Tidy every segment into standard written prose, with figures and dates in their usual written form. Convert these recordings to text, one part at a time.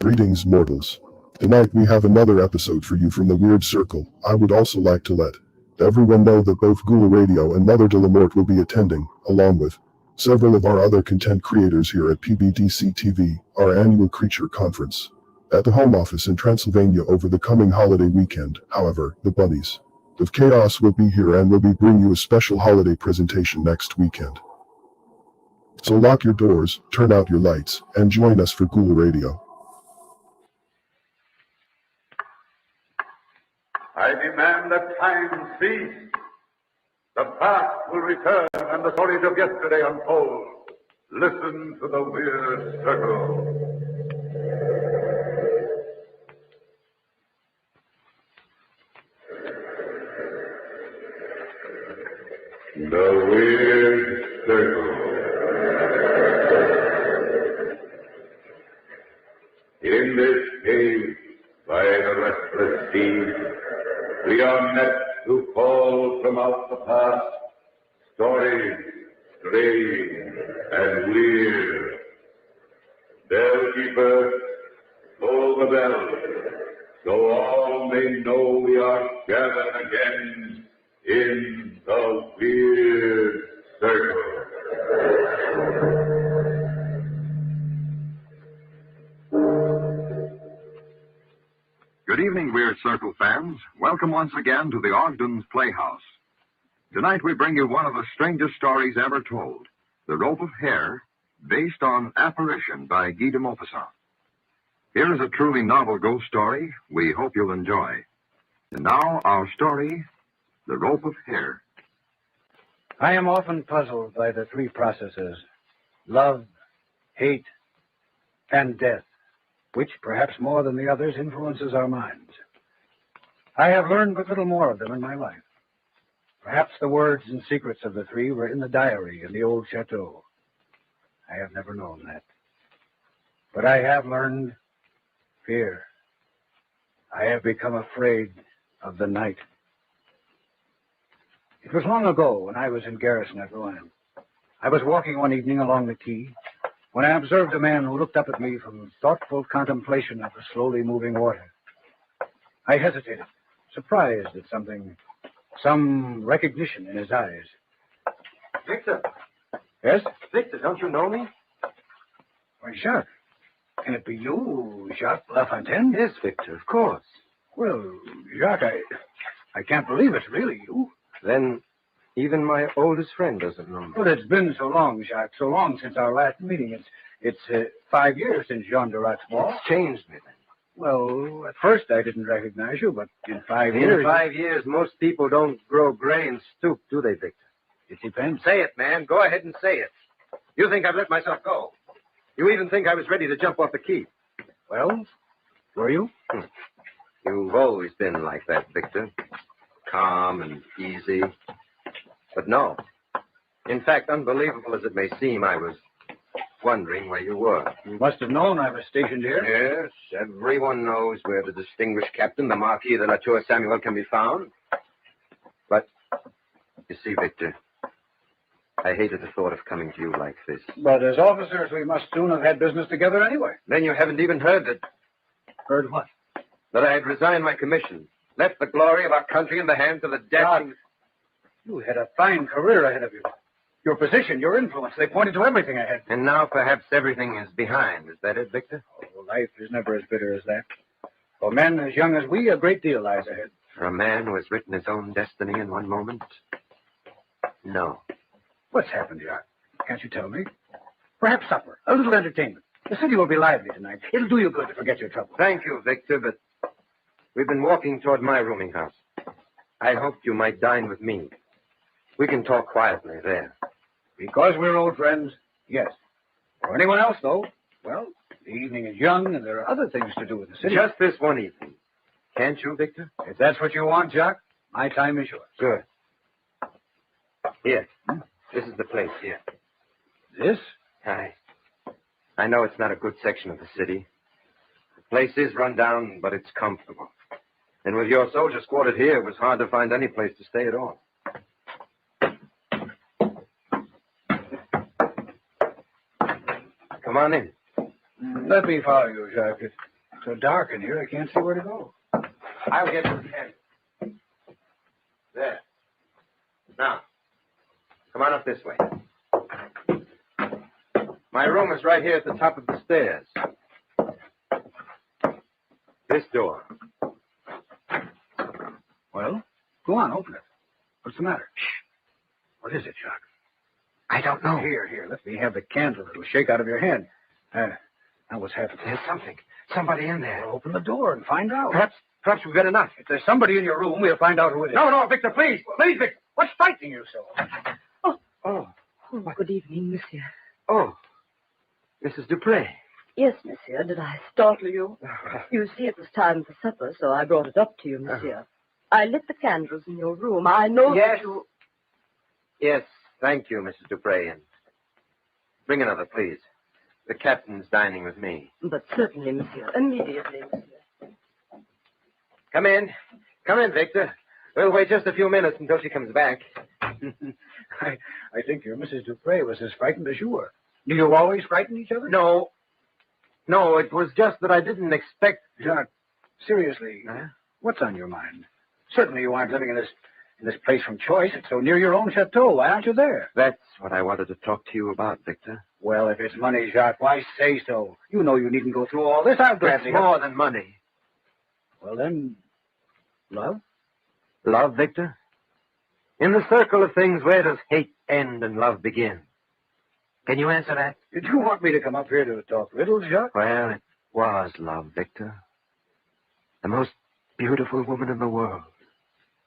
Greetings, mortals. Tonight we have another episode for you from the Weird Circle. I would also like to let everyone know that both Ghoul Radio and Mother de la Mort will be attending, along with several of our other content creators here at PBDC TV, our annual creature conference, at the home office in Transylvania over the coming holiday weekend. However, the Bunnies of Chaos will be here and will be bringing you a special holiday presentation next weekend. So lock your doors, turn out your lights, and join us for Ghoul Radio. I demand that time cease. The past will return and the stories of yesterday unfold. Listen to the Weird Circle. The Weird Circle. In this cave, by the restless sea, we are met to call from out the past stories strange and weird. Bellkeeper, toll the bell, so all may know we are gathered again in the Weird Circle. Good evening, Weird Circle fans. Welcome once again to the Ogden's Playhouse. Tonight we bring you one of the strangest stories ever told, The Rope of Hair, based on Apparition by Guy de Maupassant. Here is a truly novel ghost story we hope you'll enjoy. And now our story, The Rope of Hair. I am often puzzled by the three processes, love, hate, and death, which, perhaps more than the others, influences our minds. I have learned but little more of them in my life. Perhaps the words and secrets of the three were in the diary in the old chateau. I have never known that. But I have learned fear. I have become afraid of the night. It was long ago when I was in garrison at Rouen. I was walking one evening along the quay when I observed a man who looked up at me from thoughtful contemplation of the slowly moving water. I hesitated, surprised at some recognition in his eyes. Victor. Yes? Victor, don't you know me? Why, Jacques. Can it be you, Jacques Lafontaine? Yes, Victor, of course. Well, Jacques, I can't believe it's really you. Then even my oldest friend doesn't know me. But it's been so long, Jacques, so long since our last meeting. It's 5 years since Jean de Rochefort. It's changed me then. Well, at first I didn't recognize you, but in 5 years... In 5 years, most people don't grow gray and stoop, do they, Victor? It depends. Say it, man. Go ahead and say it. You think I've let myself go. You even think I was ready to jump off the quay. Well, were you? You've always been like that, Victor. Calm and easy. But no. In fact, unbelievable as it may seem, I was wondering where you were. You must have known I was stationed here. Yes, everyone knows where the distinguished captain, the Marquis de la Tour Samuel, can be found. But, you see, Victor, I hated the thought of coming to you like this. But as officers, we must soon have had business together anyway. Then you haven't even heard that... Heard what? That I had resigned my commission. Left the glory of our country in the hands of the dashing... You had a fine career ahead of you. Your position, your influence, they pointed to everything ahead. And now perhaps everything is behind. Is that it, Victor? Oh, life is never as bitter as that. For men as young as we, a great deal lies ahead. For a man who has written his own destiny in one moment? No. What's happened here? Can't you tell me? Perhaps supper, a little entertainment. The city will be lively tonight. It'll do you good to forget your trouble. Thank you, Victor, but we've been walking toward my rooming house. I hoped you might dine with me. We can talk quietly there. Because we're old friends, yes. For anyone else, though, well, the evening is young and there are other things to do in the city. Just this one evening. Can't you, Victor? If that's what you want, Jacques, my time is yours. Good. Here. This is the place here. This? I know it's not a good section of the city. The place is run down, but it's comfortable. And with your soldiers quartered here, it was hard to find any place to stay at all. Come on in. Let me follow you, Jacques. It's so dark in here, I can't see where to go. I'll get you the candle. There. Now, come on up this way. My room is right here at the top of the stairs. This door. Well, go on, open it. What's the matter? Shh. What is it, Jacques? I don't know. Here, let me have the candle. It'll shake out of your hand. Now what's happened? There's something. Somebody in there. Well, open the door and find out. Perhaps we've got enough. If there's somebody in your room, we'll find out who it is. No, Victor, please. Please, Victor. What's frightening you so? Oh, good evening, monsieur. Oh, Mrs. Dupre. Yes, monsieur. Did I startle you? You see, it was time for supper, so I brought it up to you, monsieur. I lit the candles in your room. I know Yes. that you... Yes, thank you, Mrs. Dupre. And bring another, please. The captain's dining with me. But certainly, monsieur. Immediately, monsieur. Come in. Come in, Victor. We'll wait just a few minutes until she comes back. I think your Mrs. Dupre was as frightened as you were. Do you always frighten each other? No, it was just that I didn't expect... Jacques, seriously, what's on your mind? Certainly you aren't living in this place from choice. It's so near your own chateau. Why aren't you there? That's what I wanted to talk to you about, Victor. Well, if it's money, Jacques, why say so? You know you needn't go through all this. I'll gladly... It's more than money. Well, then, love? Love, Victor? In the circle of things, where does hate end and love begin? Can you answer that? Did you want me to come up here to talk riddles, Jacques? Well, it was love, Victor. The most beautiful woman in the world.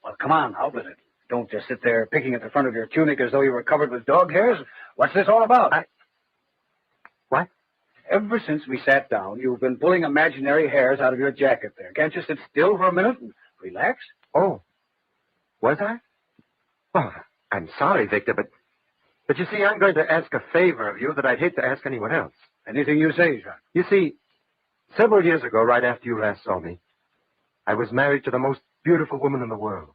Well, come on, out with it. Don't just sit there picking at the front of your tunic as though you were covered with dog hairs. What's this all about? What? Ever since we sat down, you've been pulling imaginary hairs out of your jacket there. Can't you sit still for a minute and relax? Oh, was I? Oh, I'm sorry, Victor, but you see, I'm going to ask a favor of you that I'd hate to ask anyone else. Anything you say, Jacques. You see, several years ago, right after you last saw me, I was married to the most beautiful woman in the world.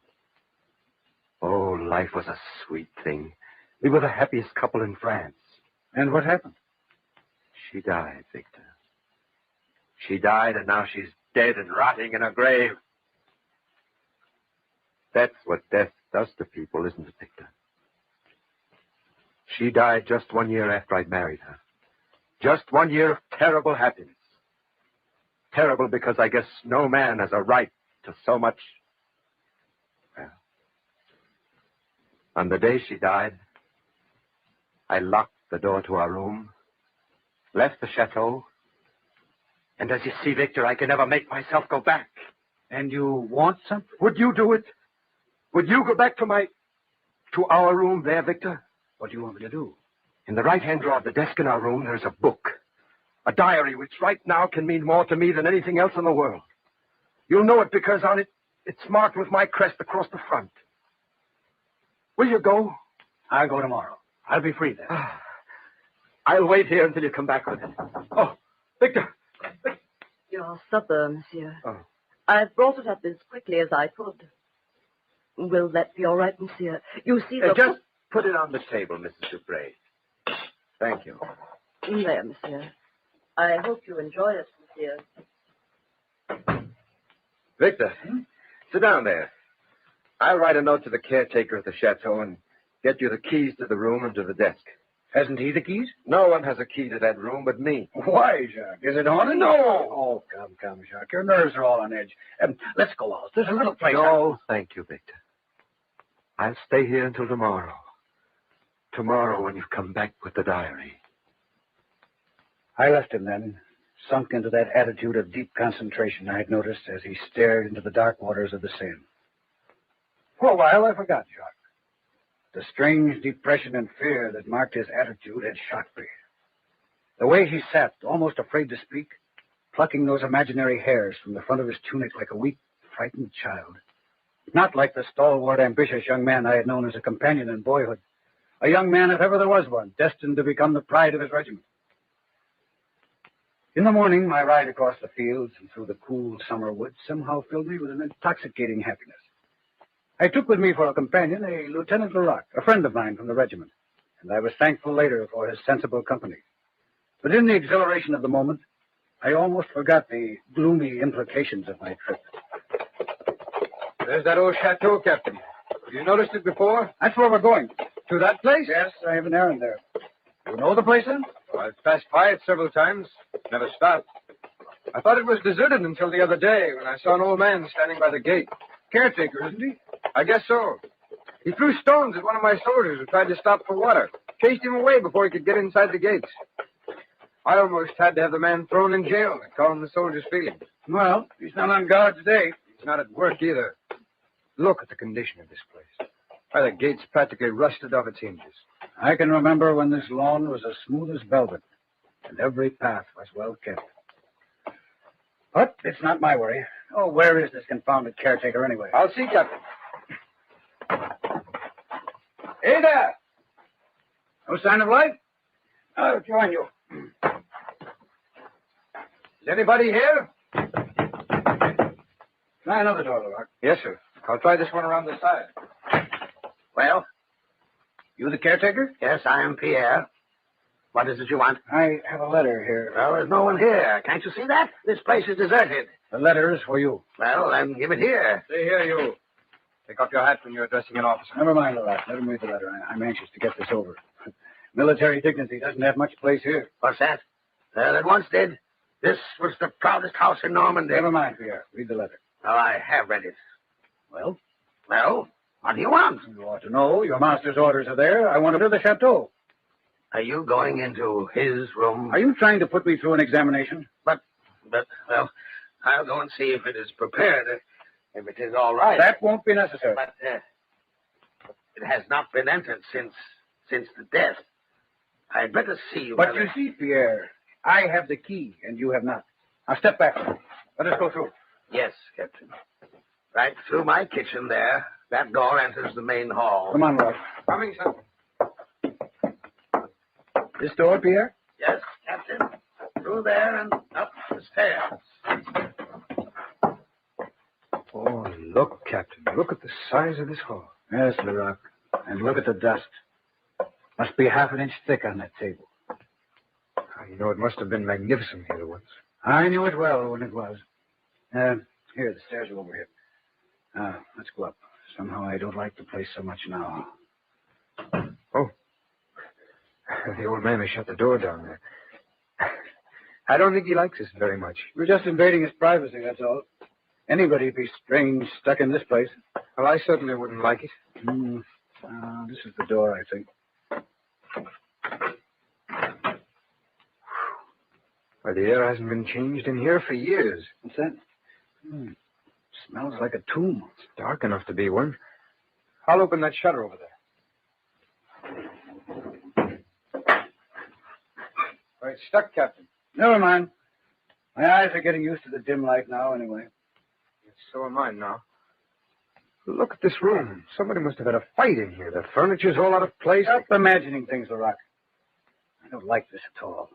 Oh, life was a sweet thing. We were the happiest couple in France. And what happened? She died, Victor. She died, and now she's dead and rotting in her grave. That's what death does to people, isn't it, Victor? She died just 1 year after I'd married her. Just 1 year of terrible happiness. Terrible because I guess no man has a right to so much. Well, on the day she died, I locked the door to our room, left the chateau, and as you see, Victor, I can never make myself go back. And you want something? Would you do it? Would you go back to our room there, Victor? What do you want me to do? In the right-hand drawer of the desk in our room, there's a book. A diary which right now can mean more to me than anything else in the world. You'll know it because on it, it's marked with my crest across the front. Will you go? I'll go tomorrow. I'll be free then. I'll wait here until you come back with it. Oh, Victor. Your supper, monsieur. Oh. I've brought it up as quickly as I could. Will that be all right, monsieur? You see the... Just put it on the table, Mrs. Dupre. Thank you. There, monsieur. I hope you enjoy it, monsieur. Victor, sit down there. I'll write a note to the caretaker of the chateau and get you the keys to the room and to the desk. Hasn't he the keys? No one has a key to that room but me. Why, Jacques? Is it haunted? No. Oh, come, Jacques. Your nerves are all on edge. Let's go out. There's a little place. No, thank you, Victor. I'll stay here until tomorrow. Tomorrow when you come back with the diary. I left him then, sunk into that attitude of deep concentration I had noticed as he stared into the dark waters of the Seine. For a while, I forgot Jacques. The strange depression and fear that marked his attitude had shocked me. The way he sat, almost afraid to speak, plucking those imaginary hairs from the front of his tunic like a weak, frightened child. Not like the stalwart, ambitious young man I had known as a companion in boyhood. A young man, if ever there was one, destined to become the pride of his regiment. In the morning, my ride across the fields and through the cool summer woods somehow filled me with an intoxicating happiness. I took with me for a companion a Lieutenant Leroc, a friend of mine from the regiment, and I was thankful later for his sensible company. But in the exhilaration of the moment, I almost forgot the gloomy implications of my trip. There's that old chateau, Captain. You noticed it before? That's where we're going. To that place? Yes, I have an errand there. You know the place, then? Well, I've passed by it several times. Never stopped. I thought it was deserted until the other day when I saw an old man standing by the gate. Caretaker, isn't he? I guess so. He threw stones at one of my soldiers who tried to stop for water. Chased him away before he could get inside the gates. I almost had to have the man thrown in jail to calm the soldiers' feelings. Well, he's not on guard today. He's not at work either. Look at the condition of this place. Why, the gate's practically rusted off its hinges. I can remember when this lawn was as smooth as velvet, and every path was well kept. But it's not my worry. Oh, where is this confounded caretaker anyway? I'll see, Captain. Hey there! No sign of life? I'll join you. Is anybody here? Try another door, Leroc. Yes, sir. I'll try this one around the side. Well? You the caretaker? Yes, I am Pierre. What is it you want? I have a letter here. Well, there's no one here. Can't you see that? This place is deserted. The letter is for you. Well, then give it here. See here, you. Take off your hat when you're addressing an officer. Never mind, Leroc. Let him read the letter. I'm anxious to get this over. Military dignity doesn't have much place here. What's that? It once did. This was the proudest house in Normandy. Never mind, Pierre. Read the letter. Well, I have read it. Well? Well, what do you want? You ought to know. Your master's orders are there. I want to the chateau. Are you going into his room? Are you trying to put me through an examination? But, well, I'll go and see if it is prepared. If it is all right. That won't be necessary. But it has not been entered since the death. I'd better see But you see, Pierre, I have the key, and you have not. Now step back. Let us go through. Yes, Captain. Right through my kitchen there. That door enters the main hall. Come on, Ross. Coming, sir. This door, Pierre? Yes, Captain. Through there and up the stairs. Oh, look, Captain. Look at the size of this hall. Yes, Leroc. And look at the dust. Must be half an inch thick on that table. You know, it must have been magnificent here once. I knew it well when it was. Here, the stairs are over here. Let's go up. Somehow I don't like the place so much now. Oh. The old man has shut the door down there. I don't think he likes us very much. We're just invading his privacy, that's all. Anybody'd be strange stuck in this place. Well, I certainly wouldn't like it. This is the door, I think. Why, the air hasn't been changed in here for years. What's that? Smells like a tomb. It's dark enough to be one. I'll open that shutter over there. All right, stuck, Captain. Never mind. My eyes are getting used to the dim light now, anyway. So am mine now. Look at this room. Somebody must have had a fight in here. The furniture's all out of place. Stop imagining things, Larock. I don't like this at all.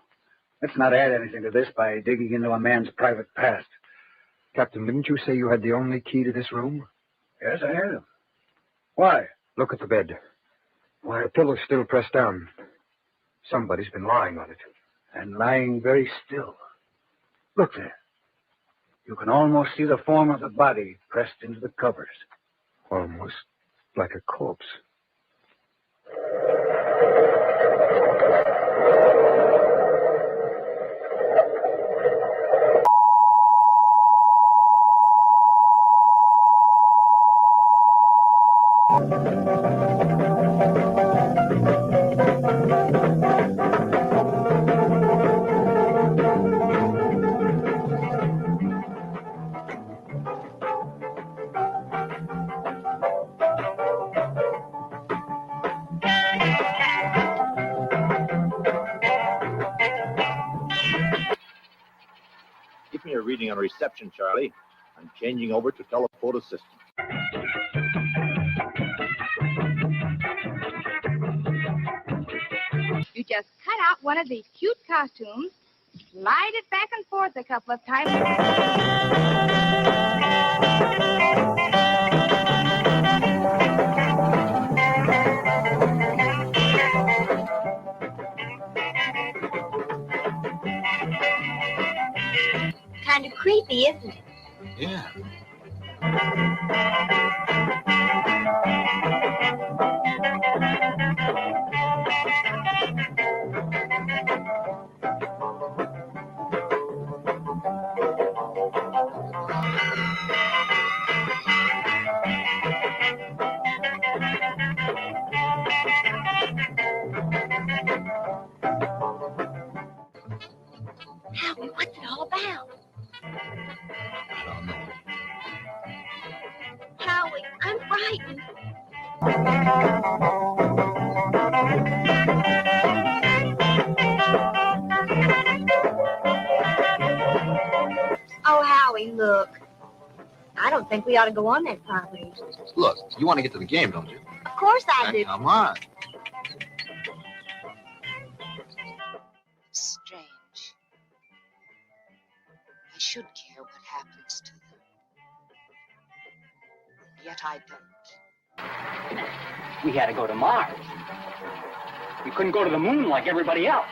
Let's not add anything to this by digging into a man's private past. Captain, didn't you say you had the only key to this room? Yes, I have. Why? Look at the bed. Why, the pillow's still pressed down. Somebody's been lying on it. And lying very still. Look there. You can almost see the form of the body pressed into the covers. Almost like a corpse. Give me a reading on reception, Charlie. I'm changing over to telephoto system. You just cut out one of these cute costumes, slide it back and forth a couple of times. Kind of creepy, isn't it? Yeah. Howie, what's it all about? I don't know. Howie, I'm frightened. Oh, Howie, look. I don't think we ought to go on that property. Look, you want to get to the game, don't you? Of course I do. Come on. Strange. I should care what happens to them. Yet I don't. We had to go to Mars. We couldn't go to the moon like everybody else.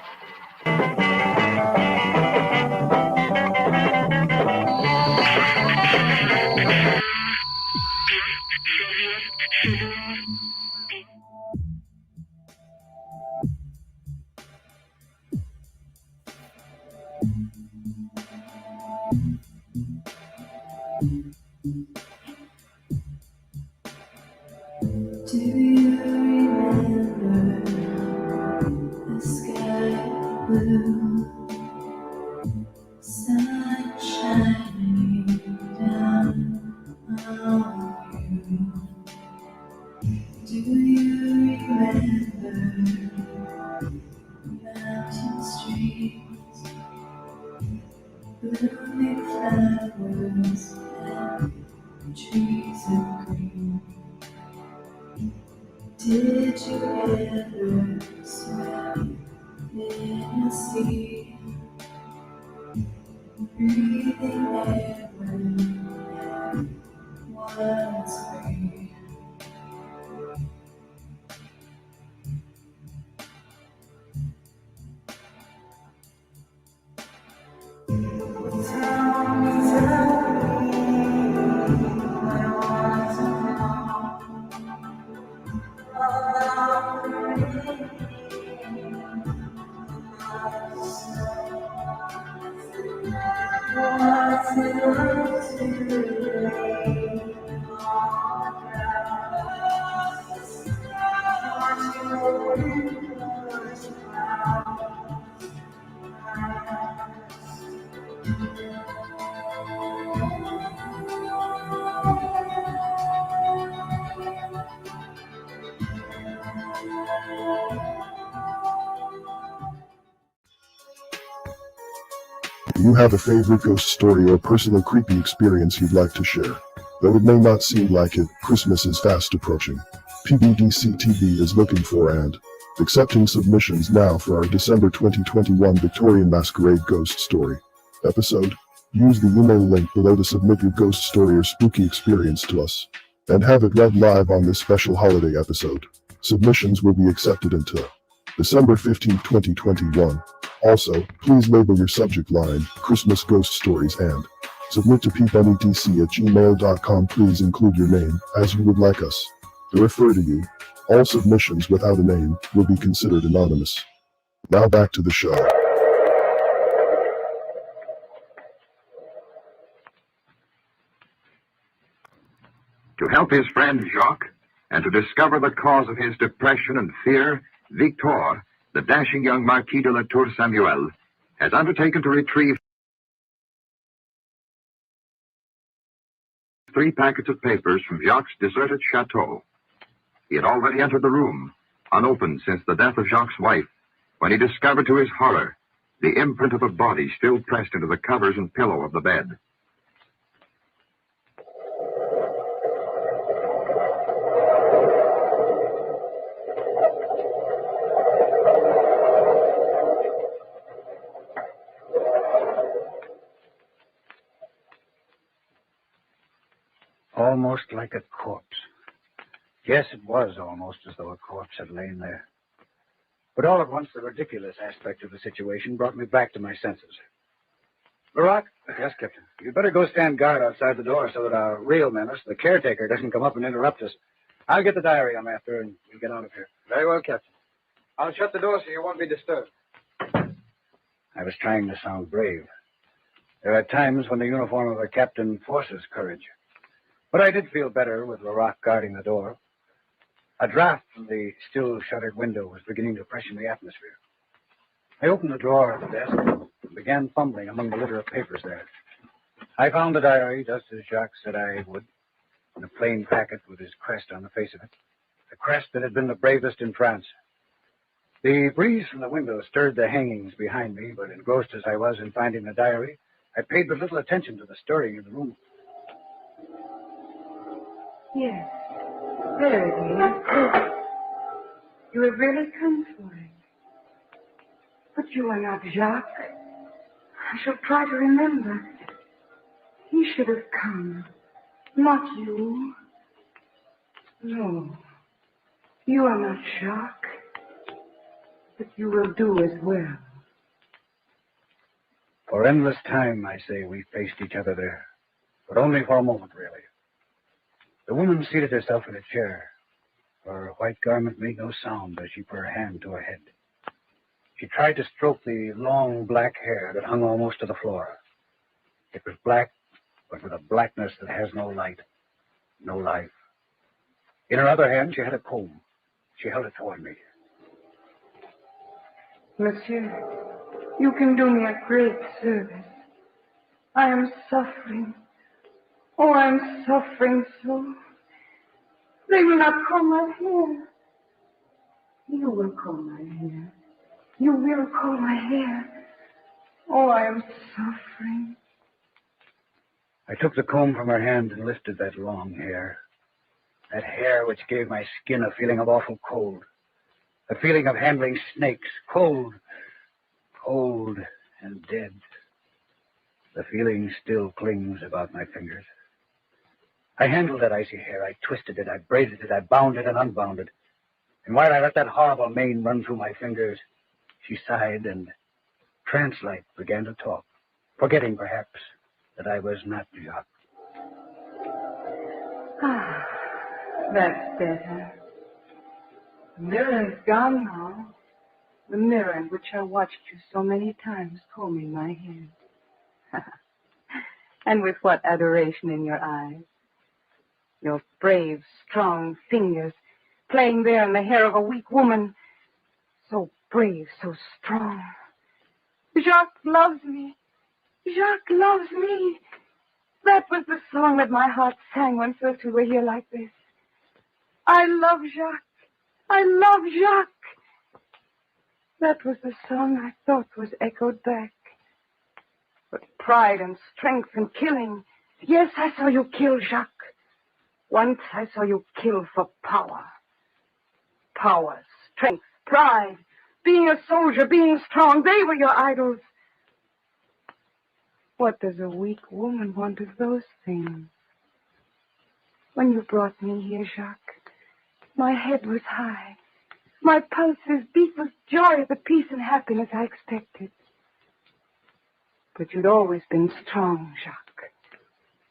Do you remember the sky blue, sun shining down on you? Do you remember mountain streams, blooming flowers and trees of green? Did you ever swim in a sea, breathing air when everyone's free? Tell me, I want to Do you have a favorite ghost story or personal creepy experience you'd like to share? Though it may not seem like it, Christmas is fast approaching. PBDC TV is looking for and accepting submissions now for our December 2021 Victorian Masquerade Ghost Story episode. Use the email link below to submit your ghost story or spooky experience to us, and have it read live on this special holiday episode. Submissions will be accepted until December 15, 2021. Also, please label your subject line, Christmas Ghost Stories, and submit to peepnetc@gmail.com. Please include your name, as you would like us to refer to you. All submissions without a name will be considered anonymous. Now back to the show. To help his friend Jacques and to discover the cause of his depression and fear, Victor, the dashing young Marquis de la Tour Samuel, has undertaken to retrieve 3 packets of papers from Jacques' deserted chateau. He had already entered the room, unopened since the death of Jacques' wife, when he discovered to his horror the imprint of a body still pressed into the covers and pillow of the bed. Almost like a corpse. Yes, it was almost as though a corpse had lain there. But all at once, the ridiculous aspect of the situation brought me back to my senses. Barak? Yes, Captain. You'd better go stand guard outside the door so that our real menace, the caretaker, doesn't come up and interrupt us. I'll get the diary I'm after, and we'll get out of here. Very well, Captain. I'll shut the door so you won't be disturbed. I was trying to sound brave. There are times when the uniform of a captain forces courage. But I did feel better with Barak guarding the door. A draft from the still-shuttered window was beginning to freshen the atmosphere. I opened the drawer of the desk and began fumbling among the litter of papers there. I found the diary, just as Jacques said I would, in a plain packet with his crest on the face of it, the crest that had been the bravest in France. The breeze from the window stirred the hangings behind me, but engrossed as I was in finding the diary, I paid but little attention to the stirring in the room. Yes, there it is. You have really come for it. But you are not Jacques. I shall try to remember. He should have come, not you. No, you are not Jacques. But you will do as well. For endless time, I say, we faced each other there. But only for a moment, really. The woman seated herself in a chair. Her white garment made no sound as she put her hand to her head. She tried to stroke the long black hair that hung almost to the floor. It was black, but with a blackness that has no light, no life. In her other hand, she had a comb. She held it toward me. Monsieur, you can do me a great service. I am suffering. Oh, I'm suffering so. They will not comb my hair. You will comb my hair. You will comb my hair. Oh, I am suffering. I took the comb from her hand and lifted that long hair. That hair which gave my skin a feeling of awful cold. A feeling of handling snakes. Cold. Cold and dead. The feeling still clings about my fingers. I handled that icy hair. I twisted it. I braided it. I bound it and unbound it. And while I let that horrible mane run through my fingers, she sighed and, trance-like, began to talk, forgetting, perhaps, that I was not Jacques. Ah, that's better. The mirror is gone now. The mirror in which I watched you so many times combing my hair. And with what adoration in your eyes. Your brave, strong fingers playing there in the hair of a weak woman. So brave, so strong. Jacques loves me. Jacques loves me. That was the song that my heart sang when first we were here like this. I love Jacques. I love Jacques. That was the song I thought was echoed back. But pride and strength and killing. Yes, I saw you kill Jacques. Once I saw you kill for power. Power, strength, pride, being a soldier, being strong, they were your idols. What does a weak woman want of those things? When you brought me here, Jacques, my head was high. My pulses beat with joy at the peace and happiness I expected. But you'd always been strong, Jacques.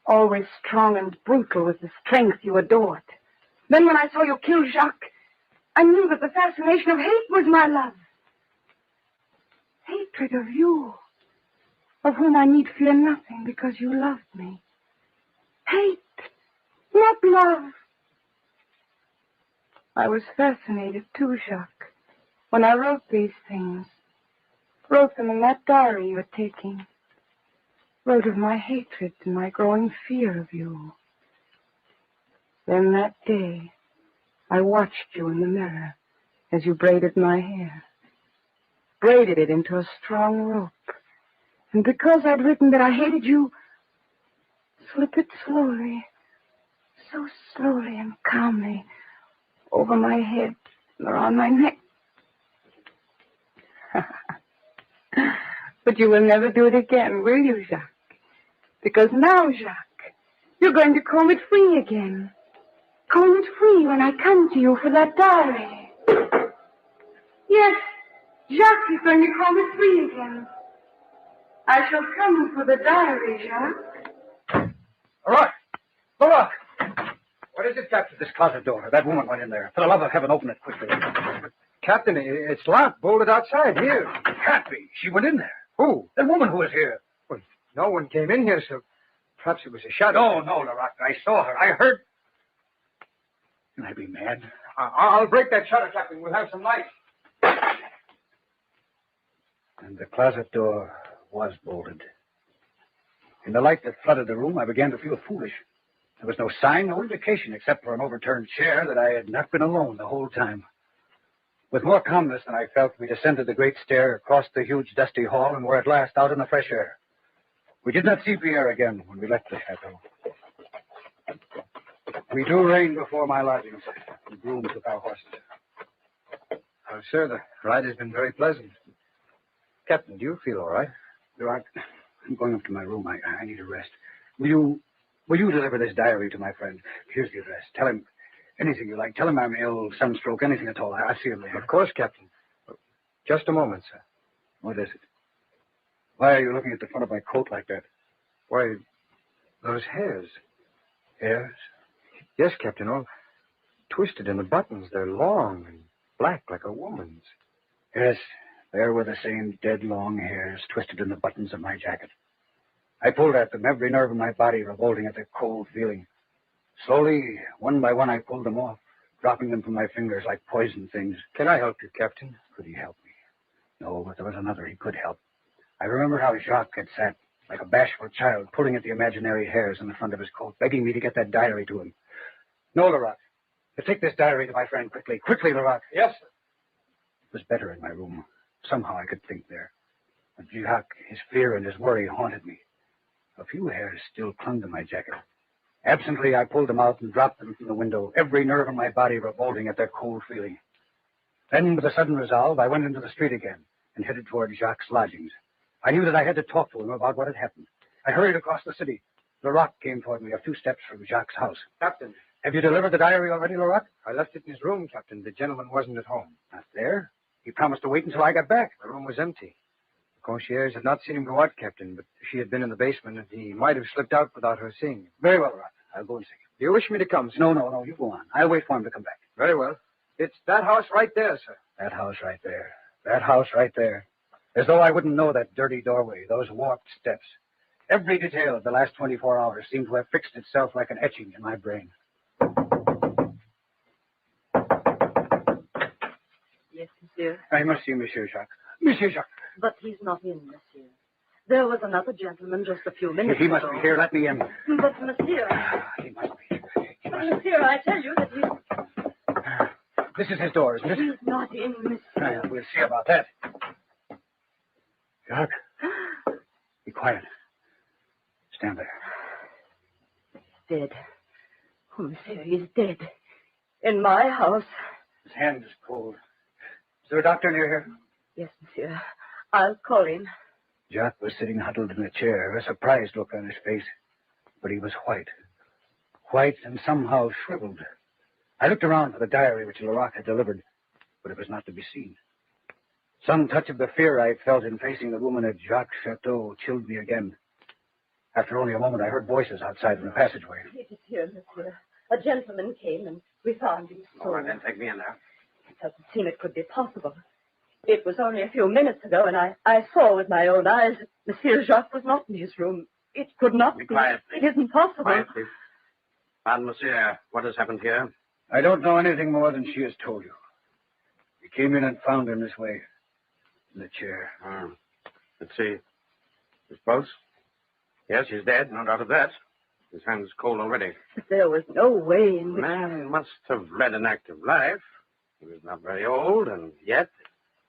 Always strong and brutal with the strength you adored. Then when I saw you kill Jacques, I knew that the fascination of hate was my love. Hatred of you, of whom I need fear nothing because you loved me. Hate, not love. I was fascinated too, Jacques, when I wrote these things. Wrote them in that diary you're taking. Wrote of my hatred and my growing fear of you. Then that day, I watched you in the mirror as you braided my hair. Braided it into a strong rope. And because I'd written that I hated you, slip it slowly, so slowly and calmly, over my head and around my neck. But you will never do it again, will you, Jacques? Because now, Jacques, you're going to comb it free again. Comb it free when I come to you for that diary. Yes, Jacques is going to comb it free again. I shall come for the diary, Jacques. All right. Look. What is it, Captain? This closet door. That woman went in there. For the love of heaven, open it quickly. Captain, it's locked, bolted outside here. It can't be. She went in there. Who? That woman who was here. Well, no one came in here, so perhaps it was a shadow. No, Larock. I saw her. I heard. Can I be mad? I'll break that shutter, Captain. We'll have some light. And the closet door was bolted. In the light that flooded the room, I began to feel foolish. There was no sign, no indication, except for an overturned chair, that I had not been alone the whole time. With more calmness than I felt, we descended the great stair, crossed the huge, dusty hall, and were at last out in the fresh air. We did not see Pierre again when we left the chateau. We drew rein before my lodgings. The groom took our horses. Oh, sir, the ride has been very pleasant. Captain, do you feel all right? I'm going up to my room. I need a rest. Will you deliver this diary to my friend? Here's the address. Tell him anything you like. Tell him I'm ill, sunstroke, anything at all. I'll see him later. Of course, Captain. Just a moment, sir. What is it? Why are you looking at the front of my coat like that? Why, those hairs. Hairs? Yes, Captain, all twisted in the buttons. They're long and black like a woman's. Yes, there were the same dead long hairs twisted in the buttons of my jacket. I pulled at them, every nerve in my body revolting at the cold feeling. Slowly, one by one, I pulled them off, dropping them from my fingers like poison things. Can I help you, Captain? Could he help me? No, but there was another he could help. I remember how Jacques had sat, like a bashful child, pulling at the imaginary hairs in the front of his coat, begging me to get that diary to him. No, Larock. Take this diary to my friend quickly. Quickly, Larock. Yes, sir. It was better in my room. Somehow I could think there. But Jacques, his fear and his worry haunted me. A few hairs still clung to my jacket. Absently, I pulled them out and dropped them from the window, every nerve in my body revolting at their cold feeling. Then, with a sudden resolve, I went into the street again and headed toward Jacques' lodgings. I knew that I had to talk to him about what had happened. I hurried across the city. Larock came toward me a few steps from Jacques' house. Captain. Have you delivered the diary already, Larock? I left it in his room, Captain. The gentleman wasn't at home. Not there? He promised to wait until I got back. The room was empty. The concierge had not seen him go out, Captain, but she had been in the basement, and he might have slipped out without her seeing him. Very well, Larock. I'll go and see him. Do you wish me to come, sir? No. You go on. I'll wait for him to come back. Very well. It's that house right there, sir. That house right there. That house right there. As though I wouldn't know that dirty doorway, those warped steps. Every detail of the last 24 hours seemed to have fixed itself like an etching in my brain. Yes, monsieur. I must see Monsieur Jacques. Monsieur Jacques. But he's not in, monsieur. There was another gentleman just a few minutes He must ago. be here. Let me in. But, monsieur... He must be. Monsieur, I tell you that he's... This is his door, isn't it? He's not in, monsieur. We'll see about that. Jacques. Be quiet. Stand there. Dead. Oh, monsieur, he's dead. In my house. His hand is cold. Is there a doctor near here? Yes, monsieur. I'll call him. Jacques was sitting huddled in a chair, a surprised look on his face. But he was white. White and somehow shriveled. I looked around for the diary which Leroy had delivered, but it was not to be seen. Some touch of the fear I felt in facing the woman at Jacques' chateau chilled me again. After only a moment, I heard voices outside in the passageway. It is here, monsieur. A gentleman came and we found him so. All right, then take me in there. It doesn't seem it could be possible. It was only a few minutes ago, and I saw with my own eyes that Monsieur Jacques was not in his room. It could not be. Quiet, please. It isn't possible. Quiet, please. Pardon, monsieur. What has happened here? I don't know anything more than she has told you. We came in and found him this way, in the chair. Let's see. His pulse? Yes, he's dead, no doubt of that. His hand is cold already. But there was no way in The which... man must have led an active life. He was not very old, and yet...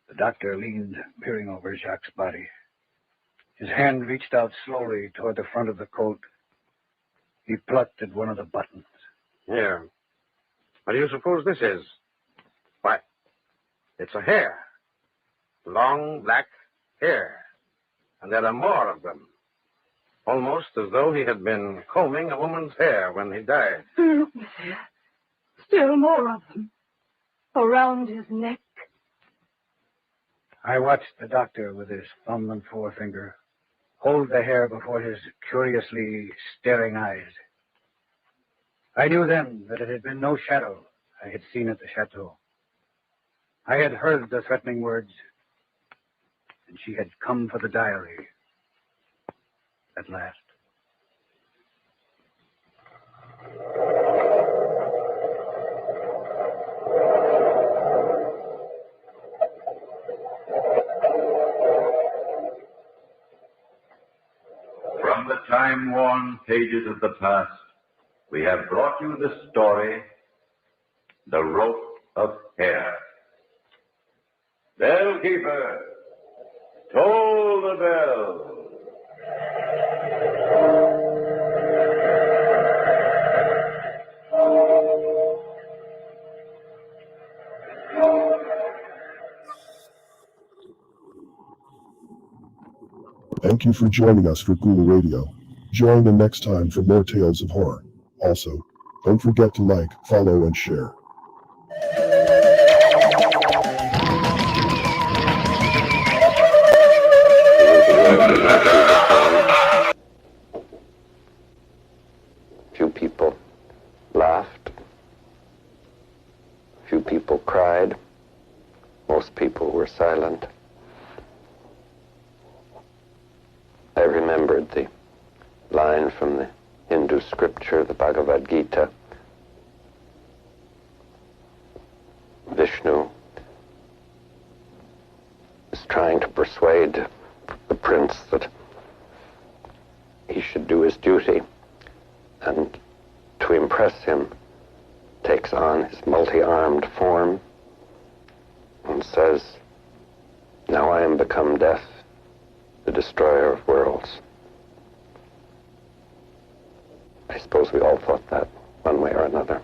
The doctor leaned, peering over Jacques' body. His hand reached out slowly toward the front of the coat. He plucked at one of the buttons. Here. What do you suppose this is? Why, it's a hair. Long, black hair. And there are more of them. Almost as though he had been combing a woman's hair when he died. Look, monsieur. Still more of them. Around his neck. I watched the doctor with his thumb and forefinger hold the hair before his curiously staring eyes. I knew then that it had been no shadow I had seen at the chateau. I had heard the threatening words, and she had come for the diary at last. From the time-worn pages of the past, we have brought you the story, The Rope of Hair. Bellkeeper, toll the bell. Thank you for joining us for Ghoul Radio. Join in next time for more tales of horror. Also, don't forget to like, follow, and share. Few people laughed. Few people cried. Most people were silent. I remembered the line from the Hindu scripture, the Bhagavad Gita. Vishnu is trying to persuade the prince that he should do his duty, and to impress him takes on his multi-armed form and says, "Now I am become death, the destroyer of worlds." I suppose we all thought that one way or another.